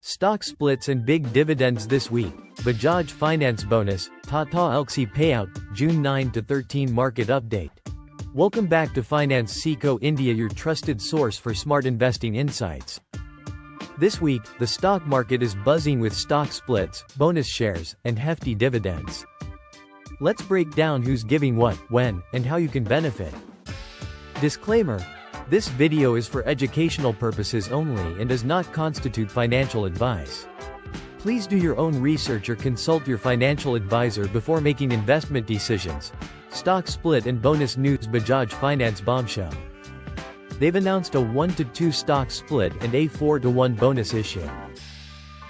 Stock splits and big dividends this week. Bajaj Finance bonus, Tata Elxsi payout, June 9 to 13 market update. Welcome back to Finance Seco India, your trusted source for smart investing insights. This week, the stock market is buzzing with stock splits, bonus shares, and hefty dividends. Let's break down who's giving what, when, and how you can benefit. Disclaimer: this video is for educational purposes only and does not constitute financial advice. Please do your own research or consult your financial advisor before making investment decisions. Stock split and bonus news. Bajaj Finance bombshell. They've announced a 1-to-2 stock split and a 4-to-1 bonus issue.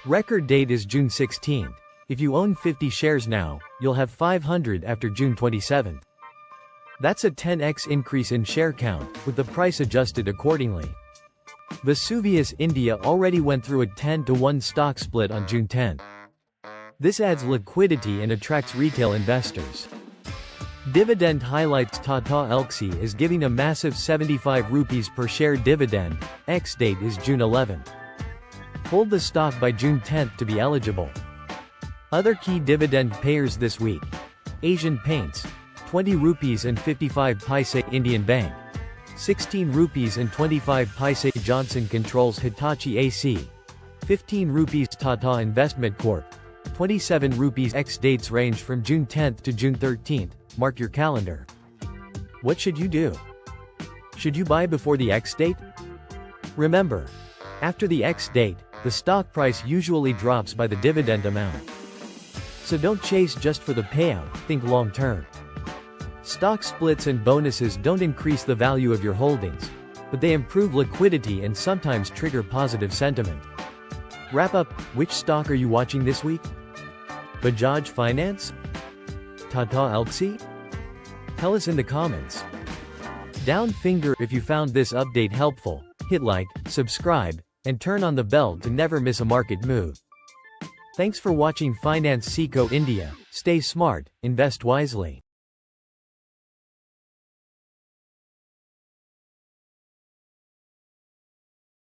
Record date is June 16. If you own 50 shares now, you'll have 500 after June 27. That's a 10x increase in share count, with the price adjusted accordingly. Vesuvius India already went through a 10-to-1 stock split on June 10. This adds liquidity and attracts retail investors. Dividend highlights: Tata Elxsi is giving a massive 75 rupees per share dividend. Ex-date is June 11. Hold the stock by June 10 to be eligible. Other key dividend payers this week: Asian Paints, 20 rupees and 55 paise. Indian Bank, 16 rupees and 25 paise. Johnson Controls. Hitachi AC, 15 rupees. Tata Investment Corp, 27 rupees. Ex-dates range from June 10 to June 13. Mark your calendar. What should you do? Should you buy before the ex-date? Remember, after the ex-date, the stock price usually drops by the dividend amount. So don't chase just for the payout, think long-term. Stock splits and bonuses don't increase the value of your holdings, but they improve liquidity and sometimes trigger positive sentiment. Wrap up: which stock are you watching this week? Bajaj Finance? Tata Elxsi? Tell us in the comments. Down finger if you found this update helpful. Hit like, subscribe, and turn on the bell to never miss a market move. Thanks for watching Finance Seco India. Stay smart, invest wisely.